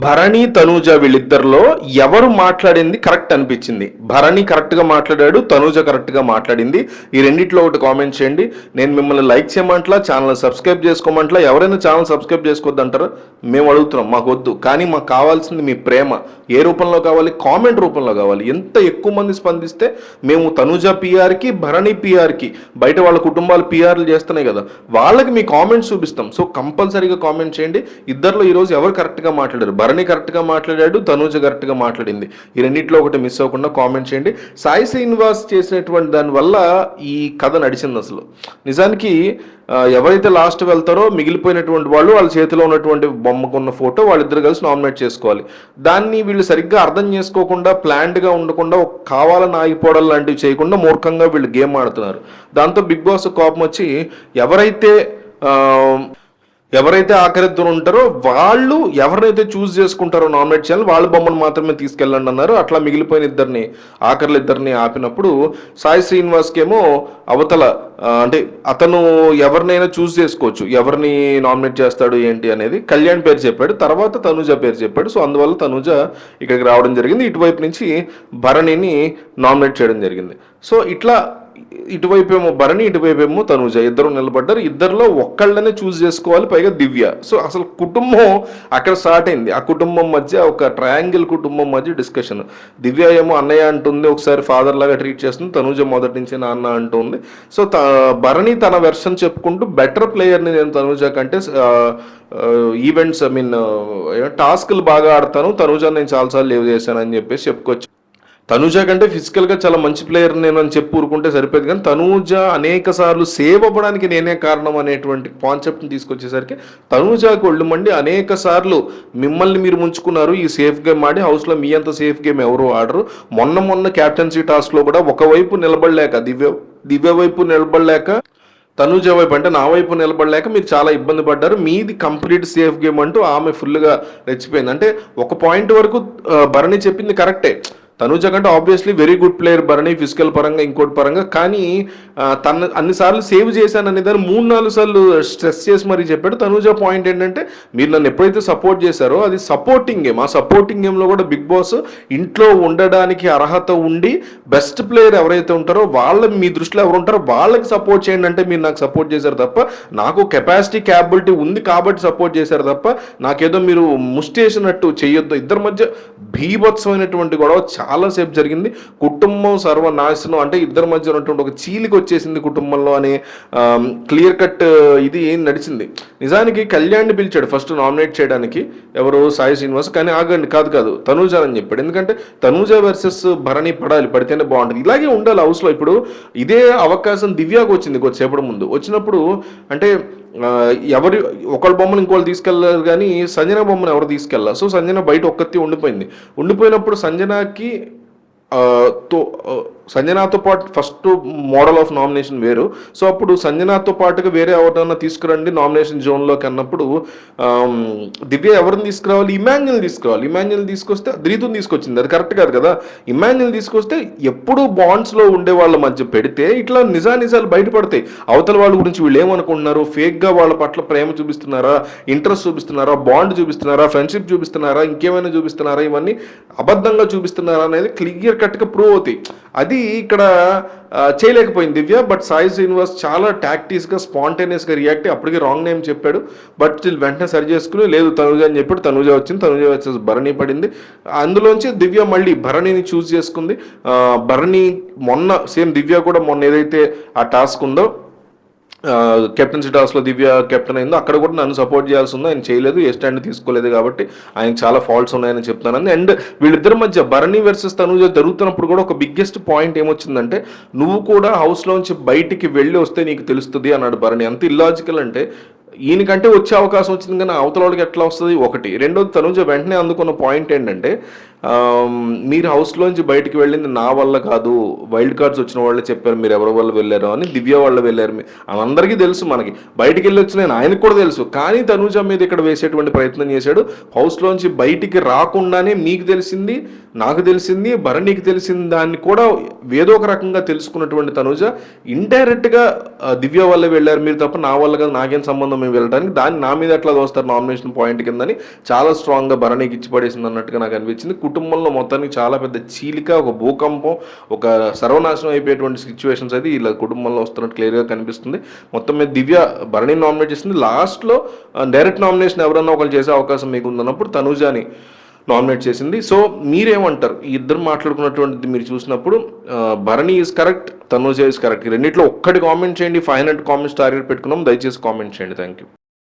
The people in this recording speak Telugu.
భరణి తనూజ వీళ్ళిద్దరిలో ఎవరు మాట్లాడింది కరెక్ట్ అనిపించింది? భరణి కరెక్ట్ గా మాట్లాడాడు, తనూజ కరెక్ట్ గా మాట్లాడింది. ఈ రెండిట్లో ఒకటి కామెంట్ చేయండి. నేను మిమ్మల్ని లైక్ చేయమంటలా, ఛానల్ సబ్స్క్రైబ్ చేసుకోమంటలా. ఎవరైనా ఛానల్ సబ్స్క్రైబ్ చేసుకోవద్దు అంటారు, మేము అడుగుతున్నాం, మాకు వద్దు. కానీ మాకు కావాల్సింది మీ ప్రేమ. ఏ రూపంలో కావాలి? కామెంట్ రూపంలో కావాలి. ఎంత ఎక్కువ మంది స్పందిస్తే మేము తనూజ పిఆర్కి, భరణి పిఆర్కి, బయట వాళ్ళ కుటుంబాలు పిఆర్లు చేస్తున్నాయి కదా, వాళ్ళకి మీ కామెంట్స్ చూపిస్తాం. సో కంపల్సరీగా కామెంట్ చేయండి. ఇద్దరిలో ఈరోజు ఎవరు కరెక్ట్గా మాట్లాడారు? భరణి కరెక్ట్గా మాట్లాడాడు, తనూజ కరెక్ట్గా మాట్లాడింది. ఈ రెండిట్లో ఒకటి మిస్ అవ్వకుండా కామెంట్ చేయండి. సాయి శ్రీనివాస్ చేసినటువంటి దానివల్ల ఈ కథ నడిచింది. అసలు నిజానికి ఎవరైతే లాస్ట్ వెళ్తారో మిగిలిపోయినటువంటి వాళ్ళు వాళ్ళ చేతిలో ఉన్నటువంటి బొమ్మకున్న ఫోటో వాళ్ళిద్దరు కలిసి నామినేట్ చేసుకోవాలి. దాన్ని వీళ్ళు సరిగ్గా అర్థం చేసుకోకుండా, ప్లాన్డ్గా ఉండకుండా, కావాలని ఆగిపోవడం లాంటివి చేయకుండా మూర్ఖంగా వీళ్ళు గేమ్ ఆడుతున్నారు. దాంతో బిగ్ బాస్ కోపం వచ్చి ఎవరైతే ఆఖరిద్దరు ఉంటారో వాళ్ళు ఎవరినైతే చూస్ చేసుకుంటారో నామినేట్ చేయాలి, వాళ్ళ బొమ్మను మాత్రమే తీసుకెళ్ళండి అన్నారు. అట్లా మిగిలిపోయిన ఇద్దరిని ఆపినప్పుడు సాయి శ్రీనివాస్కేమో అవతల అంటే అతను ఎవరినైనా చూస్ చేసుకోవచ్చు, ఎవరిని నామినేట్ చేస్తాడు ఏంటి అనేది. కళ్యాణ్ పేరు చెప్పాడు, తర్వాత తనూజ పేరు చెప్పాడు. సో అందువల్ల తనూజ ఇక్కడికి రావడం జరిగింది. ఇటువైపు నుంచి భరణిని నామినేట్ చేయడం జరిగింది. సో ఇట్లా ఇటువైపు ఏమో భరణి, ఇటువైపు ఏమో తనూజ, ఇద్దరు నిలబడ్డారు. ఇద్దరిలో ఒక్కళ్ళనే చూస్ చేసుకోవాలి, పైగా దివ్య. సో అసలు కుటుంబం అక్కడ స్టార్ట్ అయింది. ఆ కుటుంబం మధ్య ఒక ట్రయాంగిల్ కుటుంబం మధ్య డిస్కషన్. దివ్య ఏమో అన్నయ్య అంటుంది, ఒకసారి ఫాదర్ లాగా ట్రీట్ చేస్తుంది. తనూజ మొదటి నుంచి నాన్న అంటుంది. సో భరణి తన వెర్షన్ చెప్పుకుంటూ బెటర్ ప్లేయర్ని నేను తనూజ కంటే ఈవెంట్స్ టాస్క్లు బాగా ఆడతాను, తనూజ నేను చాలాసార్లు లీవ్ చేశాను అని చెప్పేసి చెప్పుకోవచ్చు. తనూజ కంటే ఫిజికల్గా చాలా మంచి ప్లేయర్ నేను అని చెప్పి ఊరుకుంటే సరిపోయేది. కానీ తనూజ అనేక సార్లు సేవ్ అవ్వడానికి నేనే కారణం అనేటువంటి కాన్సెప్ట్ని తీసుకొచ్చేసరికి తనూజకు ఒళ్ళు మండి అనేక సార్లు మిమ్మల్ని మీరు ముంచుకున్నారు. ఈ సేఫ్ గేమ్ ఆడి హౌస్లో మీ అంత సేఫ్ గేమ్ ఎవరు ఆడరు. మొన్న క్యాప్టెన్సీ టాస్క్లో కూడా ఒకవైపు నిలబడలేక, దివ్య వైపు నిలబడలేక, తనూజ వైపు అంటే నా వైపు నిలబడలేక మీరు చాలా ఇబ్బంది పడ్డారు. మీది కంప్లీట్ సేఫ్ గేమ్ అంటూ ఆమె ఫుల్గా రెచ్చిపోయింది. అంటే ఒక పాయింట్ వరకు భరణి చెప్పింది కరెక్టే. తనూజ కంటే obviously very good player Bharani, physical పరంగా ఇంకోటి పరంగా. కానీ తను అన్నిసార్లు సేవ్ చేశాను అనే దాన్ని 3-4 సార్లు స్ట్రెస్ చేసి మరీ చెప్పాడు. తనూజ పాయింట్ ఏంటంటే మీరు నన్ను ఎప్పుడైతే సపోర్ట్ చేశారో అది సపోర్టింగ్ గేమ్. ఆ సపోర్టింగ్ గేమ్లో కూడా బిగ్ బాస్ ఇంట్లో ఉండడానికి అర్హత ఉండి బెస్ట్ ప్లేయర్ ఎవరైతే ఉంటారో వాళ్ళ మీ దృష్టిలో ఎవరు ఉంటారో వాళ్ళకి సపోర్ట్ చేయండి అంటే మీరు నాకు సపోర్ట్ చేశారు తప్ప, నాకు కెపాసిటీ క్యాపబిలిటీ ఉంది కాబట్టి సపోర్ట్ చేశారు తప్ప నాకేదో మీరు ముష్టేసినట్టు చేయొద్దు. ఇద్దరి మధ్య భీభత్సమైనటువంటి గొడవ చాలాసేపు జరిగింది. కుటుంబం సర్వనాశనం, అంటే ఇద్దరి మధ్య ఉన్నటువంటి ఒక చీలికి వచ్చేసింది కుటుంబంలో అనే క్లియర్ కట్ ఇది నడిచింది. నిజానికి కళ్యాణ్ని పిలిచాడు ఫస్ట్ నామినేట్ చేయడానికి, ఎవరు సాయి శ్రీనివాస్. కానీ ఆగండి, కాదు తనూజ అని చెప్పాడు. ఎందుకంటే తనూజ వర్సెస్ భరణి పడాలి, పడితేనే బాగుంటుంది. ఇలాగే ఉండాలి హౌస్లో. ఇప్పుడు ఇదే అవకాశం దివ్యాకు వచ్చింది కొద్దిసేపటి ముందు. వచ్చినప్పుడు అంటే ఎవరు ఒకళ్ళ బొమ్మను ఇంకోళ్ళు తీసుకెళ్ళారు, కానీ సంజన బొమ్మను ఎవరు తీసుకెళ్ళారు. సో సంజన బయట ఒక్కతి ఉండిపోయినప్పుడు సంజనకి సంజనాతో పాటు ఫస్ట్ మోడల్ ఆఫ్ నామినేషన్ వేరు. సో అప్పుడు సంజనాతో పాటుగా వేరే ఎవరైనా తీసుకురండి నామినేషన్ జోన్లోకి అన్నప్పుడు దివ్య ఎవరిని తీసుకురావాలి? ఇమాన్యుల్ తీసుకురావాలి. ఇమాన్యుల్ తీసుకొస్తే రీతుని తీసుకొచ్చింది, అది కరెక్ట్ కాదు కదా. ఇమాన్యుల్ తీసుకొస్తే ఎప్పుడు బాండ్స్లో ఉండే వాళ్ళ మధ్య పెడితే ఇట్లా నిజాలు బయటపడతాయి. అవతల వాళ్ళ గురించి వీళ్ళు ఏమనుకుంటున్నారు, ఫేక్గా వాళ్ళ పట్ల ప్రేమ చూపిస్తున్నారా, ఇంట్రెస్ట్ చూపిస్తున్నారా, బాండ్ చూపిస్తున్నారా, ఫ్రెండ్షిప్ చూపిస్తున్నారా, ఇంకేమైనా చూపిస్తున్నారా, ఇవన్నీ అబద్ధంగా చూపిస్తున్నారా అనేది క్లియర్ కట్గా ప్రూవ్ అవుతాయి. అది ఇక్కడ చేయలేకపోయింది దివ్య. బట్ సాయి శ్రీనివాస్ చాలా టాక్టిక్స్గా స్పాంటేనియస్గా రియాక్ట్ అయ్యి అప్పటికి రాంగ్ నేమ్ చెప్పాడు. బట్ స్టిల్ వెంటనే సరి చేసుకుని లేదు తనూజ అని చెప్పాడు. తనూజ వచ్చింది, తనూజ వచ్చేసి భరణి పడింది. అందులోంచి దివ్య మళ్ళీ భరణిని చూస్ చేసుకుంది. భరణి మొన్న సేమ్ దివ్య కూడా మొన్న ఏదైతే ఆ టాస్క్ ఉందో కెప్టెన్సీ టాస్క్లో దివ్య కెప్టెన్ అయిందో అక్కడ కూడా నన్ను సపోర్ట్ చేయాల్సి ఉందో, ఆయన చేయలేదు, ఏ స్టాండ్ తీసుకోలేదు కాబట్టి ఆయనకు చాలా ఫాల్ట్స్ ఉన్నాయని చెప్తానని. అండ్ వీళ్ళిద్దరి మధ్య భరణి వర్సెస్ తనూజ జరుగుతున్నప్పుడు కూడా ఒక బిగ్గెస్ట్ పాయింట్ ఏమొచ్చిందంటే, నువ్వు కూడా హౌస్లోంచి బయటికి వెళ్ళి వస్తే నీకు తెలుస్తుంది అన్నాడు భరణి. అంత ఇల్లాజికల్ అంటే ఈయనకంటే వచ్చే అవకాశం వచ్చింది కానీ అవతల వాళ్ళకి ఎట్లా వస్తుంది ఒకటి. రెండోది తనూజ వెంటనే అందుకున్న పాయింట్ ఏంటంటే, మీరు హౌస్లోంచి బయటికి వెళ్ళింది నా వల్ల కాదు, వైల్డ్ కార్డ్స్ వచ్చిన వాళ్ళే చెప్పారు మీరు ఎవరి వల్ల వెళ్ళారు అని, దివ్య వాళ్ళు వెళ్ళారు అని అందరికీ తెలుసు. మనకి బయటికి వెళ్ళి వచ్చిన ఆయనకు కూడా తెలుసు. కానీ తనూజ మీద ఇక్కడ వేసేటువంటి ప్రయత్నం చేశాడు. హౌస్లోంచి బయటికి రాకుండానే మీకు తెలిసింది, నాకు తెలిసింది, భరణికి తెలిసింది దాన్ని కూడా ఏదో ఒక రకంగా తెలుసుకున్నటువంటి తనూజ ఇండైరెక్ట్గా దివ్య వల్ల వెళ్ళారు మీరు తప్ప నా వల్ల కాదు, నాకేం సంబంధం మేము వెళ్ళడానికి, దాన్ని నా మీద ఎట్లా దోస్తారు నామినేషన్ పాయింట్ కిందని చాలా స్ట్రాంగ్గా భరణికి ఇచ్చి పడేసింది అన్నట్టుగా నాకు అనిపించింది. కుటుంబంలో మొత్తానికి చాలా పెద్ద చీలిక, ఒక భూకంపం, ఒక సర్వనాశనం అయిపోయేటువంటి సిచ్యువేషన్స్ అయితే ఇలా కుటుంబంలో వస్తున్నట్టు క్లియర్గా కనిపిస్తుంది. మొత్తం మీద దివ్య భరణిని నామినేట్ చేసింది. లాస్ట్లో డైరెక్ట్ నామినేషన్ ఎవరన్నా ఒకరు చేసే అవకాశం మీకు ఉందన్నప్పుడు తనుజాని నామినేట్ చేసింది. సో మీరేమంటారు? ఈ ఇద్దరు మాట్లాడుకున్నటువంటిది మీరు చూసినప్పుడు Bharani is correct, Tanuja is correct. రెండిట్లో ఒక్కటి కామెంట్ చేయండి. 500 కామెంట్స్ టార్గెట్ పెట్టుకున్నాం, దయచేసి కామెంట్ చేయండి. Thank you.